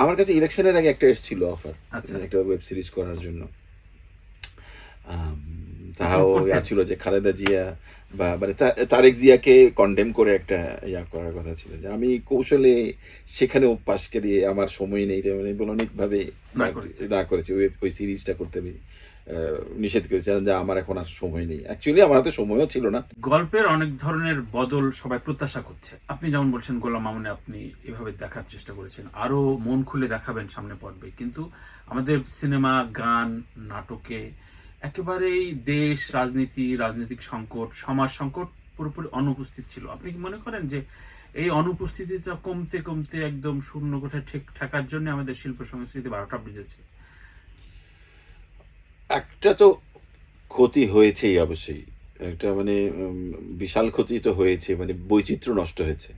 আমার কাছে ইলেকশনের আগে একটা এসেছিল অফার, আচ্ছা। একটা ওয়েব সিরিজ করার জন্য। তাহাও ছিল যে খালেদা জিয়া বা মানে তারেক জিয়াকে কন্ডেম করে একটা করার কথা ছিল, যে আমি কৌশলে সেখানেও পাশকে দিয়ে আমার সময় নেই, মানে বলনিকভাবে না করেছি ওই সিরিজটা করতে আমি নিষেধ করেছিলাম যে আমার এখন আর সময় নেই। অ্যাকচুয়ালি আমার হাতে সময়ও ছিল না। গল্পের অনেক ধরনের বদল সবাই প্রত্যাশা করছে। আপনি যেমন বলছেন গোলাম মামুনে আপনি এভাবে দেখার চেষ্টা করেছেন, আরো মন খুলে দেখাবেন সামনে পর্বে, কিন্তু আমাদের সিনেমা, গান, নাটকে একেবারেই দেশ, রাজনীতি, রাজনৈতিক সংকট, সমাজ সংকট পুরোপুরি অনুপস্থিত ছিল। আপনি কি মনে করেন যে এই অনুপস্থিতিটা কমতে কমতে একদম শূন্য কোঠায় ঠেকার জন্য আমাদের শিল্প সংস্কৃতি 12টা বেজেছে? একটা তো ক্ষতি হয়েছেই অবশ্যই, একটা মানে বিশাল ক্ষতি তো হয়েছে, মানে বৈচিত্র্য নষ্ট হয়েছে।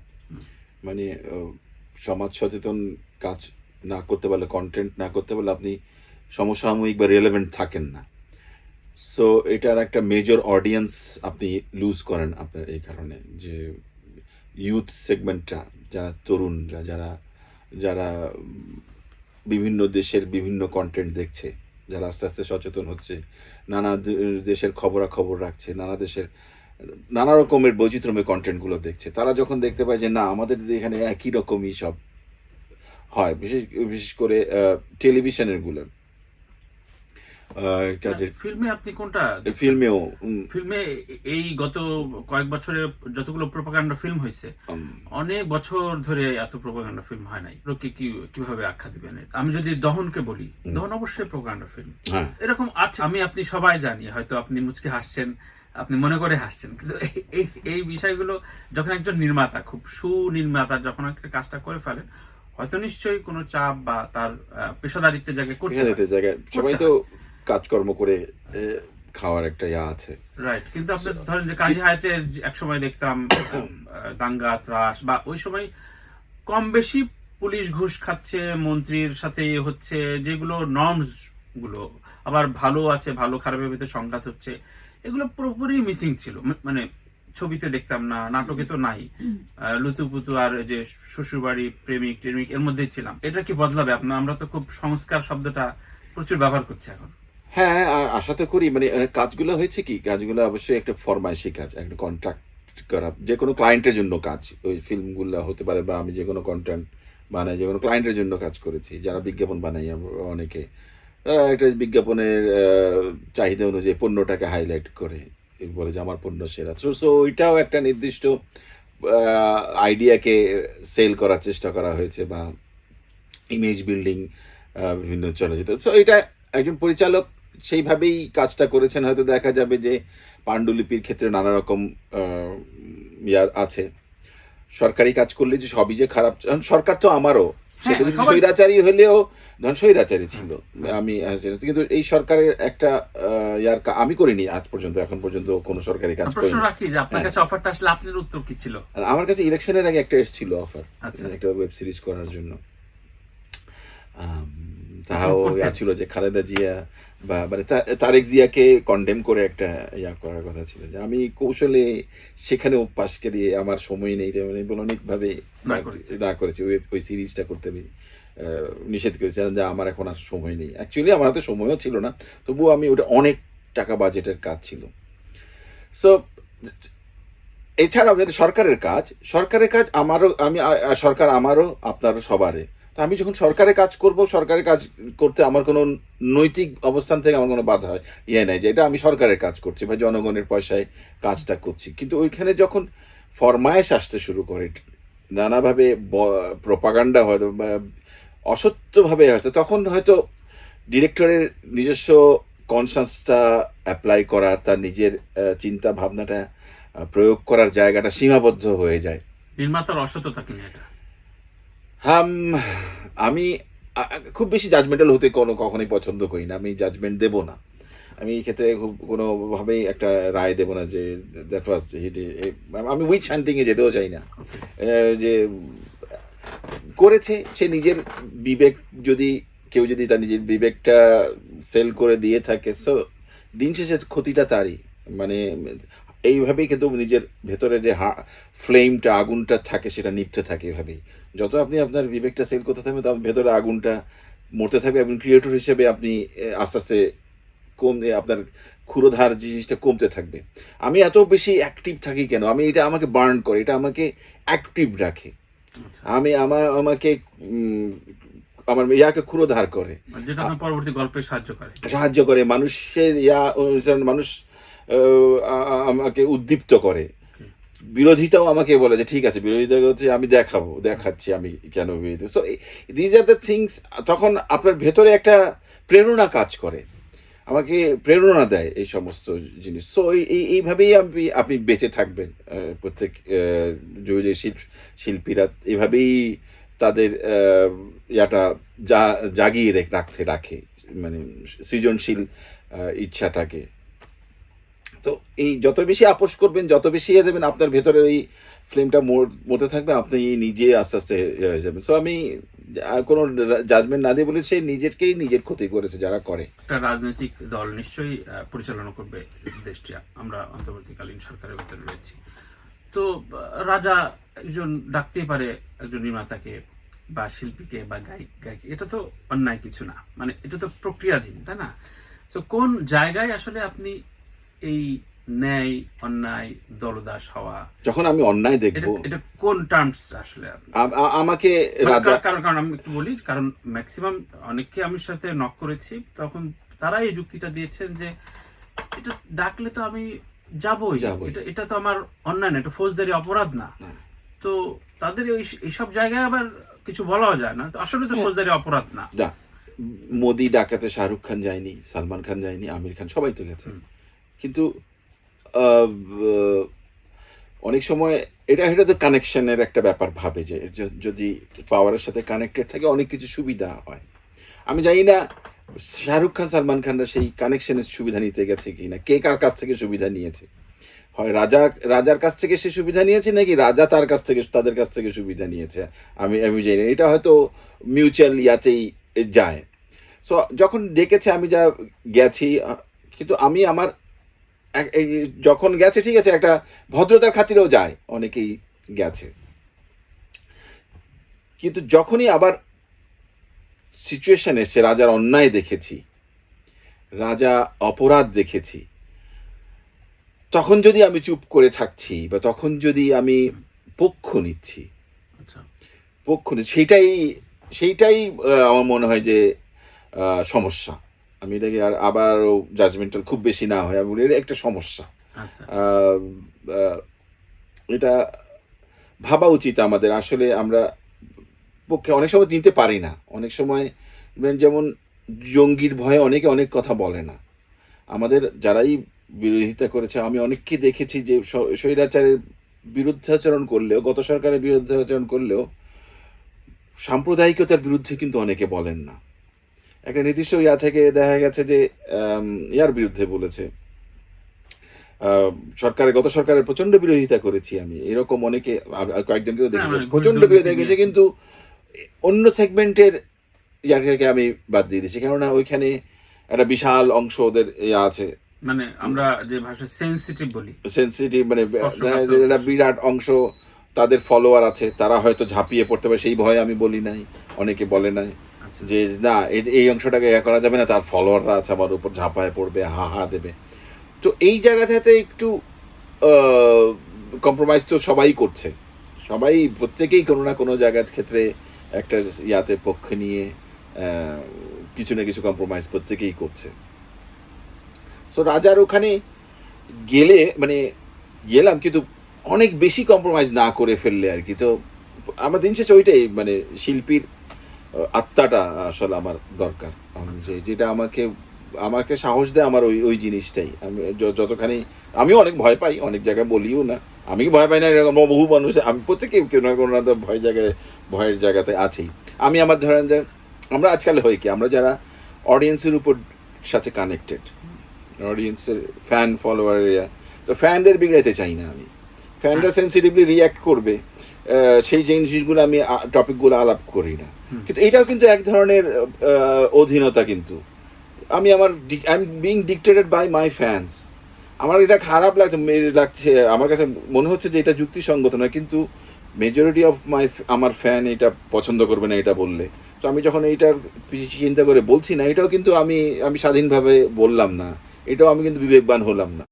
মানে সমাজ সচেতন কাজ না করতে পারলে, কন্টেন্ট না করতে পারলে আপনি সমসাময়িক বা রেলেভেন্ট থাকেন না। সো এটার একটা মেজর অডিয়েন্স আপনি লুজ করেন আপনার এই কারণে, যে ইউথ সেগমেন্টটা, যারা তরুণরা, যারা যারা বিভিন্ন দেশের বিভিন্ন কন্টেন্ট দেখছে, যারা আস্তে আস্তে সচেতন হচ্ছে, নানা দেশের খবরাখবর রাখছে, নানা দেশের নানা রকমের বৈচিত্র্যময় কন্টেন্টগুলো দেখছে, তারা যখন দেখতে পায় যে না আমাদের এখানে একই রকমই সব হয়, বিশেষ বিশেষ করে টেলিভিশনের গুলো কাজের ফিল্মে আপনি কোনটা ফিল্মেও ফিল্মে এই গত কয়েক বছরে যতগুলো প্রোপাগান্ডা ফিল্ম হয়েছে, অনেক বছর ধরে এত প্রোপাগান্ডা ফিল্ম হয় নাই। লোকে কিভাবে আখ্যা দিবেন? আমি যদি দহনকে বলি, দহন অবশ্যই প্রোপাগান্ডা ফিল্ম। এরকম আছে, আমি আপনি সবাই জানি, হয়তো আপনি মুচকে হাসছেন, আপনি মনে করে হাসছেন, কিন্তু এই বিষয়গুলো যখন একজন নির্মাতা, খুব সুনির্মাতা যখন একটা কাজটা করে ফেলেন, হয়তো নিশ্চয়ই কোনো চাপ বা তার পেশাদারিত্বের জায়গায় করতে সবাই তো কাজকর্ম করে খাওয়ার একটা আছে, রাইট। কিন্তু আপনি ধরেন যে কাজী হায়াতের এক সময় দেখতাম দাঙ্গা, ত্রাস, বা ওই সময় কম বেশি পুলিশ ঘুষ খাচ্ছে, মন্ত্রীর সাথে হচ্ছে, যেগুলো নর্মস গুলো আবার ভালো আছে, ভালো খারাপের ভিতরে সংঘাত হচ্ছে, এগুলো পুরোপুরি মিসিং ছিল। মানে ছবিতে দেখতাম না, নাটকে তো নাই। লুতুপুতু আর যে শ্বশুরবাড়ি, প্রেমিক টেমিক, এর মধ্যেই ছিলাম। এটা কি বদলাবে? আমরা তো খুব সংস্কার শব্দটা প্রচুর ব্যবহার করছি এখন। হ্যাঁ, আশা তো করি। মানে কাজগুলো হয়েছে কি, কাজগুলো অবশ্যই একটা ফরমাইশি কাজ, একটা কন্ট্রাক্ট করা, যে কোনো ক্লায়েন্টের জন্য কাজ। ওই ফিল্মগুলো হতে পারে, বা আমি যে কোনো কন্টেন্ট বানাই, যে কোনো ক্লায়েন্টের জন্য কাজ করেছি, যারা বিজ্ঞাপন বানাই অনেকে, একটা বিজ্ঞাপনের চাহিদা অনুযায়ী পণ্যটাকে হাইলাইট করে বলে যে আমার পণ্য সেরা। সো ওইটাও একটা নির্দিষ্ট আইডিয়াকে সেল করার চেষ্টা করা হয়েছে, বা ইমেজ বিল্ডিং বিভিন্ন চলচ্চিত্র। সো এটা একজন পরিচালক সেইভাবেই কাজটা করেছেন। হয়তো দেখা যাবে যে পাণ্ডুলিপির ক্ষেত্রে নানা রকম আছে। সরকারি কাজ করলে যে সবই যে খারাপ, সরকার তো আমারও, সেটা যদি স্বৈরাচারী হলেও, ধন স্বৈরাচারী ছিল আমি, কিন্তু এই সরকারের একটা আমি করিনি আজ পর্যন্ত, এখন পর্যন্ত কোনো সরকারি কাজ প্রশ্ন রাখি যে আপনার কাছে অফারটা আসলে আপনার উত্তর কি ছিল? আমার কাছে ইলেকশনের আগে একটা এসেছিল অফার, একটা ওয়েব সিরিজ করার জন্য। তাহাও ছিল যে খালেদা জিয়া বা মানে তারেক জিয়াকে কন্ডেম করে একটা করার কথা ছিল, যে আমি কৌশলে সেখানেও পাশকে দিয়ে আমার সময় নেই, মানে বলনিকভাবে না করেছি ওই সিরিজটা করতে আমি নিষেধ করেছিলাম যে আমার এখন আর সময় নেই। অ্যাকচুয়ালি আমার হাতে সময়ও ছিল না, তবুও আমি ওটা অনেক টাকা বাজেটের কাজ ছিল। সো এছাড়াও যদি সরকারের কাজ আমারও, সরকার আমারও, আপনারও, সবারই। আমি যখন সরকারের কাজ করব, সরকারের কাজ করতে আমার কোনো নৈতিক অবস্থান থেকে আমার কোনো বাধা নাই, যে এটা আমি সরকারের কাজ করছি বা জনগণের পয়সায় কাজটা করছি। কিন্তু ওইখানে যখন ফরমায়েশ আসতে শুরু করে, নানাভাবে প্রপাগান্ডা হয়তো অসত্যভাবে হয়তো, তখন হয়তো ডিরেক্টরের নিজস্ব কনসাসটা অ্যাপ্লাই করার, তার নিজের চিন্তা ভাবনাটা প্রয়োগ করার জায়গাটা সীমাবদ্ধ হয়ে যায়। নির্মাতার অসততা কিনা এটা? আমি খুব বেশি জাজমেন্টাল হতে কখনোই পছন্দ করি না। আমি জাজমেন্ট দেব না, আমি এই ক্ষেত্রে খুব কোনোভাবেই একটা রায় দেব না যে দ্যাট ওয়াজ, আমি উইচ হান্টিংয়ে যেতেও চাই না। যে করেছে সে নিজের বিবেক, যদি কেউ যদি তার নিজের বিবেকটা সেল করে দিয়ে থাকে, সো দিন শেষে ক্ষতিটা তারই। মানে এইভাবেই কিন্তু নিজের ভেতরে যে ফ্লেমটা, আগুনটা থাকে সেটা নিভতে থাকে এভাবেই। যত আপনি আপনার বিবেকটা সেল করতে থাকবেন তখন ভেতরে আগুনটা মরতে থাকবে এবং ক্রিয়েটর হিসেবে আপনি আস্তে আস্তে আপনার ক্ষুরোধার জিনিসটা কমতে থাকবে। আমি এত বেশি অ্যাক্টিভ থাকি কেন? এটা আমাকে বার্ন করে, এটা আমাকে অ্যাক্টিভ রাখে। আচ্ছা। আমাকে আমার ইয়াকে ক্ষুরোধার করে, যেটা আপনার পরবর্তী গল্পে সাহায্য করে মানুষের মানুষ আমাকে উদ্দীপ্ত করে। বিরোধিতাও আমাকে বলে যে ঠিক আছে, বিরোধিতা হচ্ছে আমি দেখাচ্ছি আমি কেন বিরোধিতা। So these are the things. তখন আপনার ভেতরে একটা প্রেরণা কাজ করে, আমাকে প্রেরণা দেয় এই সমস্ত জিনিস। সো এইভাবেই আপনি বেঁচে থাকবেন। প্রত্যেক যে শিল্পীরা এভাবেই তাদের ইয়াটা জাগিয়ে রাখে, মানে সৃজনশীল ইচ্ছাটাকে। তো এই যত বেশি আপোষ করবেন, যত বেশি ইয়ে দেবেন, আপনার ভেতরে ওই ফ্লেমটা মরতে থাকবে, আপনি নিজে আস্তে আস্তে হয়ে যাবেন। সো আমি কোনো জাজমেন্ট না দিয়ে বলি সে নিজেকেই নিজের ক্ষতি করেছে যারা করে। একটা রাজনৈতিক দল নিশ্চয়ই পরিচালনা করবে দেশটি, আমরা অন্তর্বর্তীকালীন সরকারের ভিতরে রয়েছি। তো রাজা একজন ডাকতেই পারে একজন নির্মাতাকে বা শিল্পীকে বা গায়িকা, এটা তো অন্যায় কিছু না, মানে এটা তো প্রক্রিয়াধীন, তাই না? তো কোন জায়গায় আসলে আপনি এই ন্যায় অন্যায় দলদাস হওয়া, যখন আমি অন্যায় দেখবো, এটা কোন টার্মস আসলে আমাকে রাজা, কারণ আমি একটু বলি, কারণ ম্যাক্সিমাম অনেককে আমি সাথে নক করেছি, তখন তারা এই যুক্তিটা দিয়েছেন যে এটা ডাকলে তো আমি যাবই, এটা তো আমার অন্যায় না, এটা ফৌজদারি অপরাধ না। তো তাদের এইসব জায়গায় আবার কিছু বলাও যায় না, তো আসলে তো ফৌজদারি অপরাধ না। মোদি ডাকাতে শাহরুখ খান যায়নি, সালমান খান যায়নি, আমির খান, সবাই তো গেছে। কিন্তু অনেক সময় এটা তো কানেকশনের একটা ব্যাপার ভাবে, যে যদি পাওয়ারের সাথে কানেক্টেড থাকে অনেক কিছু সুবিধা হয়। আমি জানি না শাহরুখ খান সালমান খানরা সেই কানেকশনের সুবিধা নিতে গেছে কি না, কে কার কাছ থেকে সুবিধা নিয়েছে। হয় রাজার কাছ থেকে সে সুবিধা নিয়েছে, নাকি রাজা তাদের কাছ থেকে সুবিধা নিয়েছে, আমি জানি না। এটা হয়তো মিউচুয়াল ইয়াতেই যায়। সো যখন ডেকেছে আমি গেছি, কিন্তু আমি আমার যখন গেছে ঠিক আছে, একটা ভদ্রতার খাতিরেও যায়, অনেকেই গেছে। কিন্তু যখনই আবার সিচুয়েশন এসছে, রাজার অন্যায় দেখেছি, রাজা অপরাধ দেখেছি, তখন যদি আমি চুপ করে থাকছি বা তখন যদি আমি পক্ষ নিচ্ছি, সেইটাই আমার মনে হয় যে সমস্যা। আমি এটাকে আবারও জাজমেন্টাল খুব বেশি না হয়, আমি বলি এটা একটা সমস্যা। এটা ভাবা উচিত আমাদের। আসলে আমরা পক্ষে অনেক সময় নিতে পারি না, অনেক সময় যেমন জঙ্গির ভয়ে অনেকে অনেক কথা বলে না। আমাদের যারাই বিরোধিতা করেছে, আমি অনেককে দেখেছি যে স্বৈরাচারের বিরুদ্ধাচরণ করলেও, গত সরকারের বিরুদ্ধাচরণ করলেও সাম্প্রদায়িকতার বিরুদ্ধে কিন্তু অনেকে বলেন না। একটা নির্দিষ্ট থেকে দেখা গেছে যে ইয়ার বিরুদ্ধে বলেছে, গত সরকারের প্রচন্ড বিরোধিতা করেছি আমি, এরকম অনেকে, কয়েকজনকেও দেখেছি প্রচন্ড বিরোধিতা করেছে, কিন্তু অন্য সেগমেন্টের ইয়াকে আমি বাদ দিয়ে দিচ্ছি, কেননা ওইখানে একটা বিশাল অংশ ওদের আছে, মানে আমরা যে ভাষা সেন্সিটিভ, মানে একটা বিরাট অংশ তাদের ফলোয়ার আছে, তারা হয়তো ঝাঁপিয়ে পড়তে পারে, সেই ভয়ে আমি বলি নাই, অনেকে বলে নাই যে না এই অংশটাকে করা যাবে না, তার ফলোয়াররা আছে আমার উপর, ঝাঁপায় পড়বে, হা দেবে। তো এই জায়গাটাতে একটু কম্প্রোমাইজ তো সবাই করছে, প্রত্যেকেই কোনো না কোনো জায়গার ক্ষেত্রে একটা ইয়াতে পক্ষ নিয়ে কিছু না কিছু কম্প্রোমাইজ প্রত্যেকেই করছে। সো রাজার ওখানে গেলাম, কিন্তু অনেক বেশি কম্প্রোমাইজ না করে ফেললে আর কি। তো আমার দিন শেষে ওইটাই, মানে শিল্পীর আত্মাটা আসলে আমার দরকার, যেটা আমাকে সাহস দেয়, আমার ওই জিনিসটাই। আমি যতখানি, আমিও অনেক ভয় পাই, অনেক জায়গায় বলিও না, আমি ভয় পাই না, এরকম বহু মানুষ, আমি প্রত্যেকেই কেউ না কোনো ভয়ের জায়গাতে আছেই। আমি আমার ধরেন যে আমরা আজকাল হয় কি, আমরা যারা অডিয়েন্সের উপর সাথে কানেক্টেড, অডিয়েন্সের ফ্যান ফলোয়ার এরিয়া, তো ফ্যানদের বিগড়াইতে চাই না আমি। ফ্যানরা সেন্সিটিভলি রিয়্যাক্ট করবে, সেই জিনিসগুলো আমি টপিকগুলো আলাপ করি না। কিন্তু এটাও কিন্তু এক ধরনের অধীনতা, কিন্তু I am being dictated by my fans. আমার এটা খারাপ লাগছে, আমার কাছে মনে হচ্ছে যে এটা যুক্তিসঙ্গত নয়, কিন্তু মেজরিটি অফ আমার ফ্যান এটা পছন্দ করবে না এটা বললে। তো আমি যখন এইটার চিন্তা করে বলছি না, এটাও কিন্তু আমি স্বাধীনভাবে বললাম না, এটাও আমি কিন্তু বিবেকবান হলাম না।